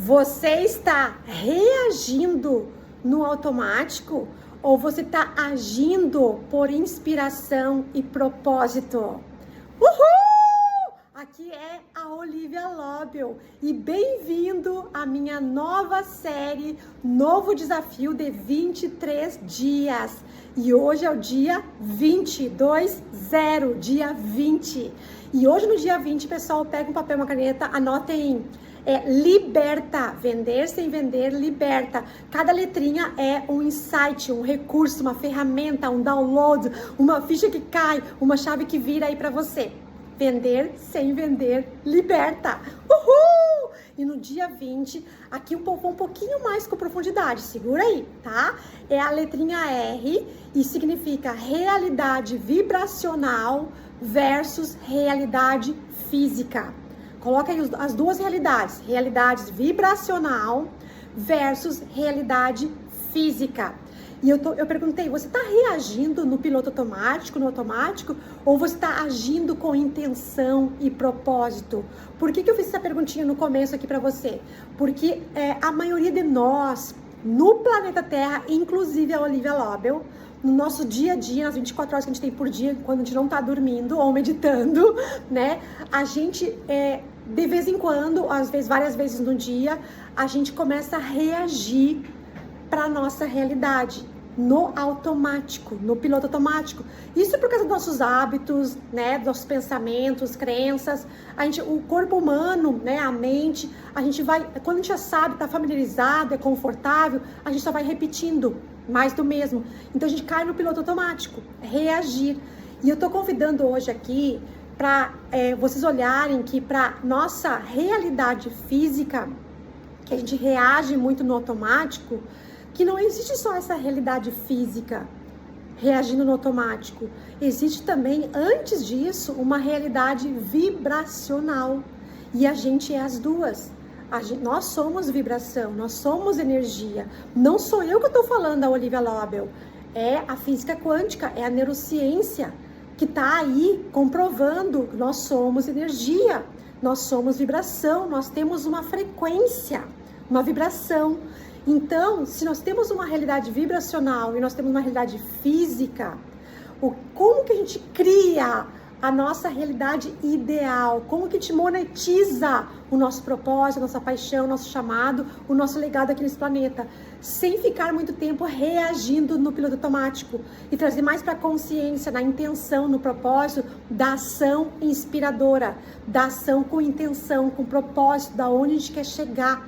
Você está reagindo no automático ou você está agindo por inspiração e propósito? Uhul! Aqui é a Olivia Lobel e bem-vindo à minha nova série, novo desafio de 23 dias. E hoje é o dia 22/0, dia 20. E hoje no dia 20, pessoal, pega um papel e uma caneta, anotem. Liberta, vender sem vender, liberta. Cada letrinha é um insight, um recurso, uma ferramenta, um download, uma ficha que cai, uma chave que vira aí pra você. Vender sem vender, liberta. Uhul! E no dia 20, aqui um pouquinho mais com profundidade, segura aí, tá? É a letrinha R e significa realidade vibracional versus realidade física. Coloca aí as duas realidades, realidade vibracional versus realidade física. E eu perguntei, você está reagindo no piloto automático, no automático, ou você está agindo com intenção e propósito? Por que eu fiz essa perguntinha no começo aqui para você? Porque a maioria de nós, no planeta Terra, inclusive a Olivia Lobel, no nosso dia a dia, nas 24 horas que a gente tem por dia, quando a gente não está dormindo ou meditando, né? A gente, de vez em quando, às vezes, várias vezes no dia, a gente começa a reagir para a nossa realidade, no automático, no piloto automático. Isso é por causa dos nossos hábitos, né? Dos nossos pensamentos, crenças. O corpo humano, né? A mente, a gente vai, quando a gente já sabe, está familiarizado, é confortável, a gente só vai repetindo mais do mesmo. Então a gente cai no piloto automático, reagir. E eu tô convidando hoje aqui para vocês olharem que para nossa realidade física, que a gente reage muito no automático, que não existe só essa realidade física reagindo no automático. Existe também, antes disso, uma realidade vibracional. E a gente é as duas. Nós somos vibração, nós somos energia. Não sou eu que estou falando, a Olivia Lobel. É a física quântica, é a neurociência que está aí comprovando que nós somos energia, nós somos vibração, nós temos uma frequência, uma vibração. Então, se nós temos uma realidade vibracional e nós temos uma realidade física, como que a gente cria a nossa realidade ideal? Como que a gente monetiza o nosso propósito, a nossa paixão, o nosso chamado, o nosso legado aqui nesse planeta? Sem ficar muito tempo reagindo no piloto automático e trazer mais para a consciência, na intenção, no propósito da ação inspiradora, da ação com intenção, com propósito, da onde a gente quer chegar,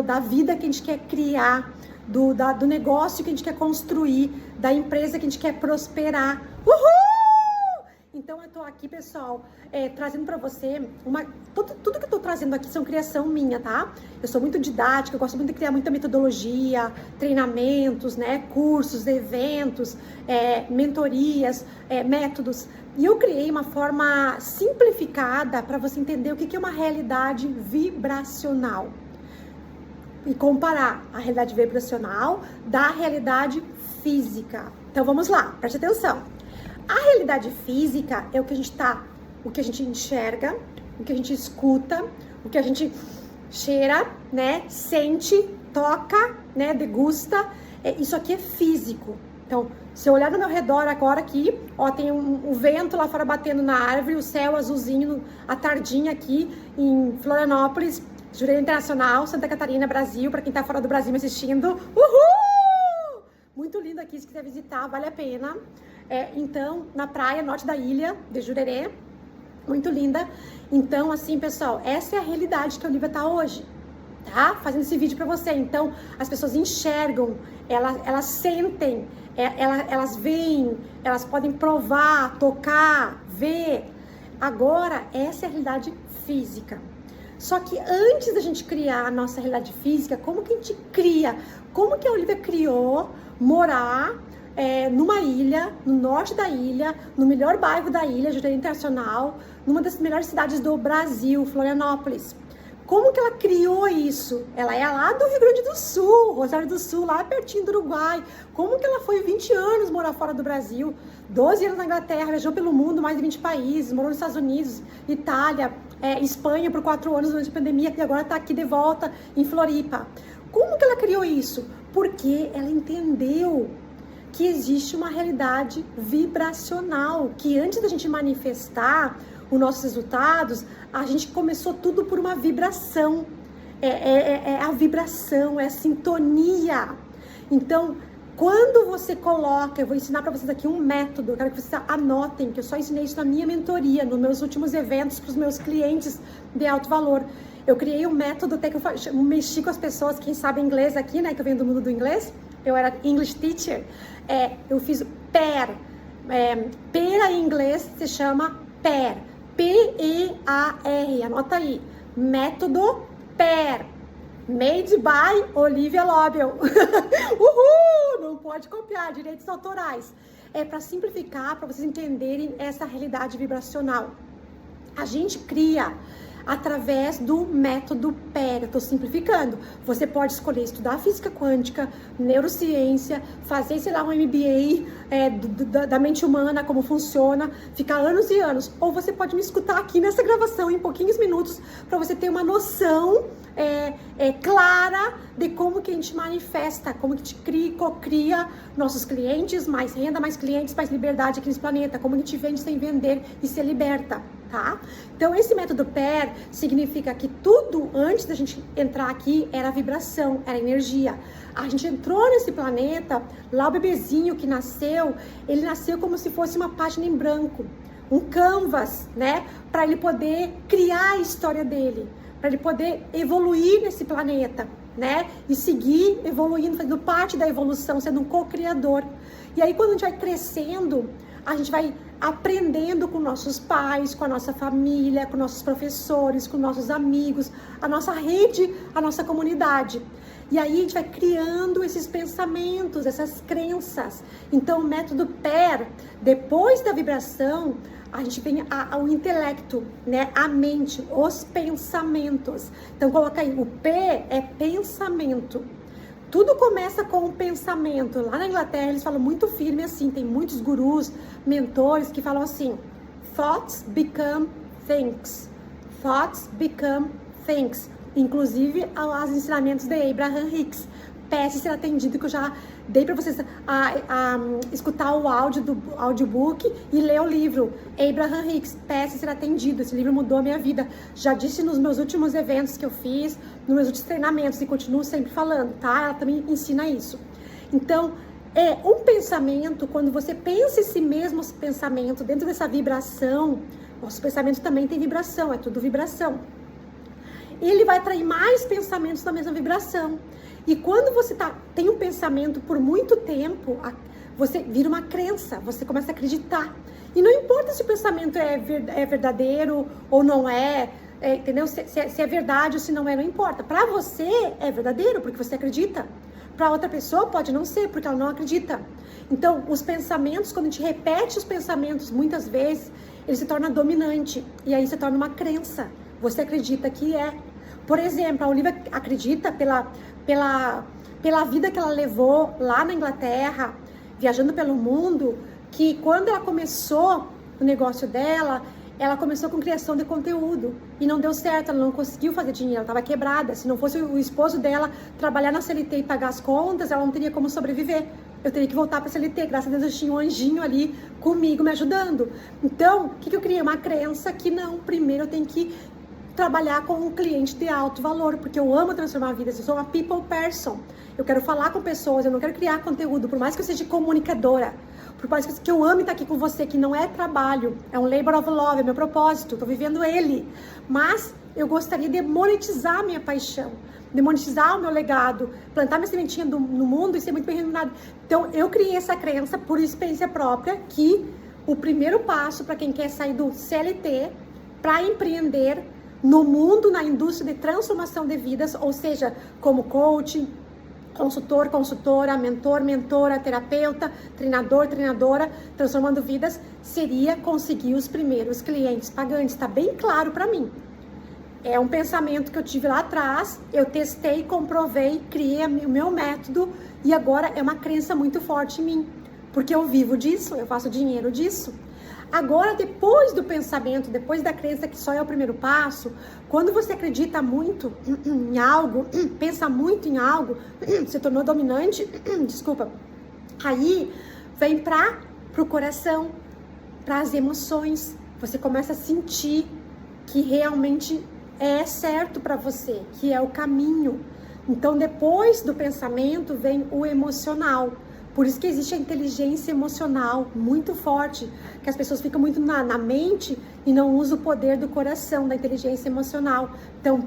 da vida que a gente quer criar, do negócio que a gente quer construir, da empresa que a gente quer prosperar. Uhul! Então eu tô aqui, pessoal, trazendo pra você tudo que eu tô trazendo aqui são criação minha, tá? Eu sou muito didática, eu gosto muito de criar muita metodologia, treinamentos, né? Cursos, eventos, mentorias, métodos. E eu criei uma forma simplificada para você entender o que é uma realidade vibracional. E comparar a realidade vibracional da realidade física. Então vamos lá, preste atenção. A realidade física é o que a gente enxerga, o que a gente escuta, o que a gente cheira, né, sente, toca, né, degusta. Isso aqui é físico. Então, se eu olhar no meu redor agora aqui, ó, tem um vento lá fora batendo na árvore, o céu azulzinho, a tardinha aqui em Florianópolis, Jurerê Internacional, Santa Catarina, Brasil, para quem tá fora do Brasil me assistindo. Uhul! Muito lindo aqui, se quiser visitar, vale a pena. Então, na praia, norte da ilha de Jurerê, muito linda. Então, assim, pessoal, essa é a realidade que a Olivia tá hoje, tá? Fazendo esse vídeo para você. Então, as pessoas enxergam, elas sentem, elas veem, elas podem provar, tocar, ver. Agora, essa é a realidade física. Só que antes da gente criar a nossa realidade física, como que a gente cria? Como que a Olivia criou morar numa ilha, no norte da ilha, no melhor bairro da ilha, Jurerê Internacional, numa das melhores cidades do Brasil, Florianópolis? Como que ela criou isso? Ela é lá do Rio Grande do Sul, Rosário do Sul, lá pertinho do Uruguai. Como que ela foi 20 anos morar fora do Brasil? 12 anos na Inglaterra, viajou pelo mundo, mais de 20 países, morou nos Estados Unidos, Itália, Espanha por 4 anos durante a pandemia e agora está aqui de volta em Floripa. Como que ela criou isso? Porque ela entendeu que existe uma realidade vibracional, que antes da gente manifestar os nossos resultados, a gente começou tudo por uma vibração. É a vibração, é a sintonia. Então, quando você coloca, eu vou ensinar para vocês aqui um método, eu quero que vocês anotem, que eu só ensinei isso na minha mentoria, nos meus últimos eventos para os meus clientes de alto valor. Eu criei um método, até que eu mexi com as pessoas, quem sabe inglês aqui, né, que eu venho do mundo do inglês, eu era English teacher, eu fiz PER, pera em inglês se chama PER, P-E-A-R, anota aí, método PER, made by Olivia Lobel. Uhul! Não pode copiar, direitos autorais. É para simplificar, para vocês entenderem essa realidade vibracional. A gente cria através do método PER. Eu estou simplificando. Você pode escolher estudar física quântica, neurociência, fazer, sei lá, um MBA da mente humana, como funciona, ficar anos e anos. Ou você pode me escutar aqui nessa gravação em pouquinhos minutos para você ter uma noção clara de como que a gente manifesta, como que a gente cocria nossos clientes, mais renda, mais clientes, mais liberdade aqui nesse planeta, como a gente vende sem vender e se liberta, tá? Então, esse método PER significa que tudo antes da gente entrar aqui era vibração, era energia. A gente entrou nesse planeta, lá o bebezinho que nasceu, ele nasceu como se fosse uma página em branco, um canvas, né? Para ele poder criar a história dele, para ele poder evoluir nesse planeta, né? E seguir evoluindo, fazendo parte da evolução, sendo um co-criador. E aí, quando a gente vai crescendo, a gente vai aprendendo com nossos pais, com a nossa família, com nossos professores, com nossos amigos, a nossa rede, a nossa comunidade. E aí a gente vai criando esses pensamentos, essas crenças. Então, o método PER, depois da vibração, a gente vem ao intelecto, né? A mente, os pensamentos. Então, coloca aí, o P é pensamento. Tudo começa com o pensamento. Lá na Inglaterra, eles falam muito firme assim, tem muitos gurus, mentores que falam assim, thoughts become things. Thoughts become things. Inclusive, os ensinamentos de Abraham Hicks. Peça ser atendido, que eu já dei para vocês escutar o áudio do audiobook e ler o livro. Abraham Hicks, Peça ser atendido. Esse livro mudou a minha vida. Já disse nos meus últimos eventos que eu fiz, nos meus últimos treinamentos, e continuo sempre falando, tá? Ela também ensina isso. Então, um pensamento, quando você pensa esse mesmo pensamento dentro dessa vibração, nosso pensamento também tem vibração, é tudo vibração. Ele vai atrair mais pensamentos da mesma vibração. E quando você tem um pensamento por muito tempo, você vira uma crença, você começa a acreditar. E não importa se o pensamento é verdadeiro ou não entendeu? Se é verdade ou se não é, não importa. Para você é verdadeiro, porque você acredita. Para outra pessoa pode não ser, porque ela não acredita. Então, os pensamentos, quando a gente repete os pensamentos muitas vezes, ele se torna dominante. E aí se torna uma crença. Você acredita que é. Por exemplo, a Olivia acredita pela vida que ela levou lá na Inglaterra, viajando pelo mundo, que quando ela começou o negócio dela, ela começou com criação de conteúdo e não deu certo, ela não conseguiu fazer dinheiro, ela estava quebrada. Se não fosse o esposo dela trabalhar na CLT e pagar as contas, ela não teria como sobreviver. Eu teria que voltar para a CLT, graças a Deus eu tinha um anjinho ali comigo me ajudando. Então, o que eu criei? Uma crença que não, primeiro eu tenho que trabalhar com um cliente de alto valor, porque eu amo transformar vidas, eu sou uma people person, eu quero falar com pessoas, eu não quero criar conteúdo, por mais que eu seja comunicadora, por mais que eu ame estar aqui com você, que não é trabalho, é um labor of love, é meu propósito, estou vivendo ele, mas eu gostaria de monetizar a minha paixão, de monetizar o meu legado, plantar minha sementinha no mundo e ser muito bem remunerado. Então eu criei essa crença por experiência própria, que o primeiro passo para quem quer sair do CLT para empreender no mundo, na indústria de transformação de vidas, ou seja, como coach, consultor, consultora, mentor, mentora, terapeuta, treinador, treinadora, transformando vidas, seria conseguir os primeiros clientes pagantes. Está bem claro para mim. É um pensamento que eu tive lá atrás, eu testei, comprovei, criei o meu método e agora é uma crença muito forte em mim, porque eu vivo disso, eu faço dinheiro disso. Agora, depois do pensamento, depois da crença que só é o primeiro passo, quando você acredita muito em algo, pensa muito em algo, se tornou dominante, desculpa, aí vem pro coração, para as emoções. Você começa a sentir que realmente é certo para você, que é o caminho. Então, depois do pensamento vem o emocional. Por isso que existe a inteligência emocional muito forte, que as pessoas ficam muito na mente e não usam o poder do coração, da inteligência emocional. Então,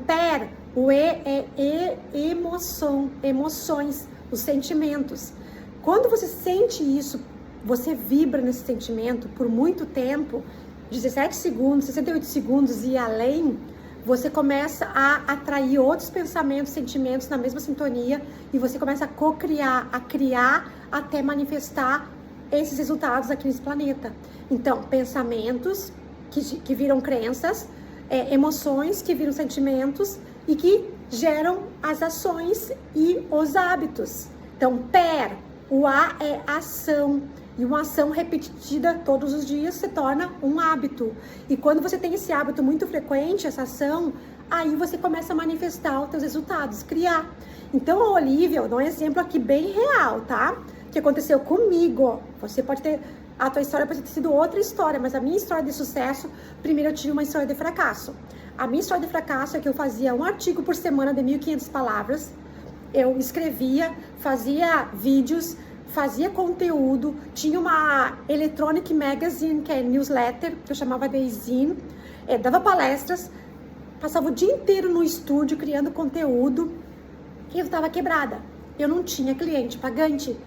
o E é emoção, emoções, os sentimentos. Quando você sente isso, você vibra nesse sentimento por muito tempo, 17 segundos, 68 segundos e além, você começa a atrair outros pensamentos, sentimentos na mesma sintonia e você começa a co-criar, a criar até manifestar esses resultados aqui nesse planeta. Então, pensamentos que viram crenças, emoções que viram sentimentos e que geram as ações e os hábitos. Então, o A é ação. E uma ação repetida todos os dias se torna um hábito. E quando você tem esse hábito muito frequente, essa ação, aí você começa a manifestar os seus resultados, criar. Então, a Olivia, eu dou um exemplo aqui bem real, tá? Que aconteceu comigo. Você pode ter... A tua história pode ter sido outra história, mas a minha história de sucesso, primeiro eu tive uma história de fracasso. A minha história de fracasso é que eu fazia um artigo por semana de 1.500 palavras. Eu escrevia, fazia vídeos, fazia conteúdo, tinha uma Electronic Magazine, que é newsletter, que eu chamava de e-zine, dava palestras, passava o dia inteiro no estúdio criando conteúdo e eu estava quebrada. Eu não tinha cliente pagante,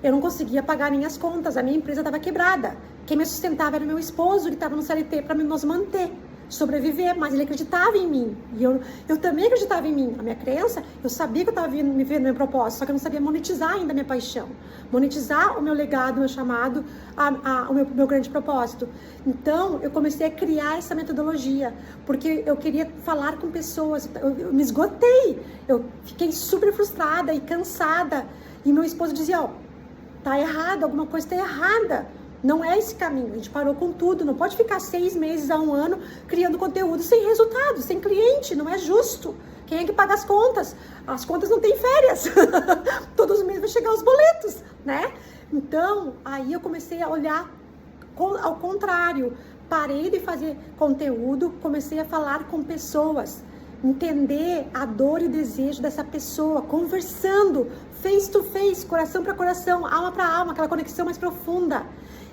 eu não conseguia pagar minhas contas, a minha empresa estava quebrada. Quem me sustentava era o meu esposo, ele estava no CLT para nos manter, sobreviver, mas ele acreditava em mim. E eu também acreditava em mim. A minha crença, eu sabia que eu estava me vendo no meu propósito, só que eu não sabia monetizar ainda a minha paixão. Monetizar o meu legado, o meu chamado, o meu grande propósito. Então, eu comecei a criar essa metodologia, porque eu queria falar com pessoas. Eu me esgotei. Eu fiquei super frustrada e cansada. E meu esposo dizia, ó, tá errado, alguma coisa tá errada. Não é esse caminho, a gente parou com tudo, não pode ficar 6 meses a 1 ano criando conteúdo sem resultado, sem cliente, não é justo. Quem é que paga as contas? As contas não têm férias, todos os meses vai chegar os boletos, né? Então, aí eu comecei a olhar ao contrário, parei de fazer conteúdo, comecei a falar com pessoas, entender a dor e o desejo dessa pessoa, conversando, face to face, coração para coração, alma para alma, aquela conexão mais profunda.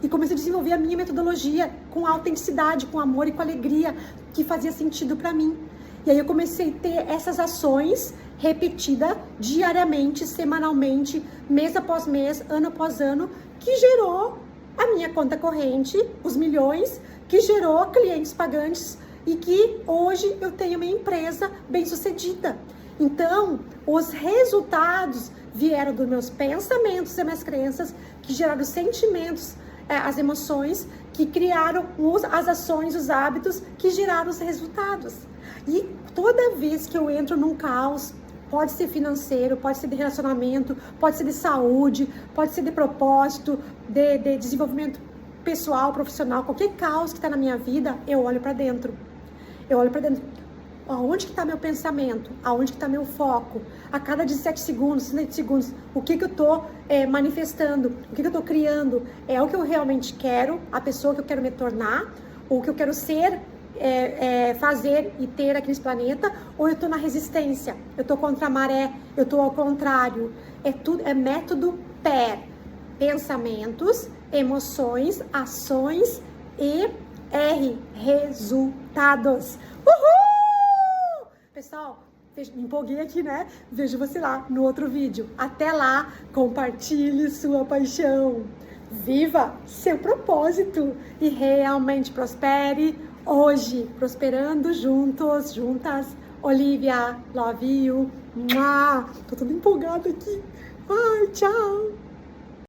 E comecei a desenvolver a minha metodologia com autenticidade, com amor e com alegria, que fazia sentido para mim. E aí eu comecei a ter essas ações repetidas diariamente, semanalmente, mês após mês, ano após ano, que gerou a minha conta corrente, os milhões, que gerou clientes pagantes e que hoje eu tenho minha empresa bem-sucedida. Então, os resultados vieram dos meus pensamentos e minhas crenças, que geraram sentimentos, as emoções, que criaram as ações, os hábitos, que geraram os resultados. E toda vez que eu entro num caos, pode ser financeiro, pode ser de relacionamento, pode ser de saúde, pode ser de propósito, de desenvolvimento pessoal, profissional, qualquer caos que está na minha vida, eu olho para dentro. Eu olho para dentro. Aonde que está meu pensamento? Aonde que está meu foco? A cada 17 segundos, 17 segundos, o que eu estou manifestando? O que eu estou criando? É o que eu realmente quero? A pessoa que eu quero me tornar? O que eu quero ser, fazer e ter aqui nesse planeta? Ou eu estou na resistência? Eu estou contra a maré? Eu estou ao contrário? É método PER. Pensamentos, emoções, ações e R. Resultados. Uhul! Pessoal, me empolguei aqui, né? Vejo você lá no outro vídeo. Até lá, compartilhe sua paixão. Viva seu propósito e realmente prospere hoje. Prosperando juntos, juntas. Olivia, love you. Tô toda empolgada aqui. Ai, tchau.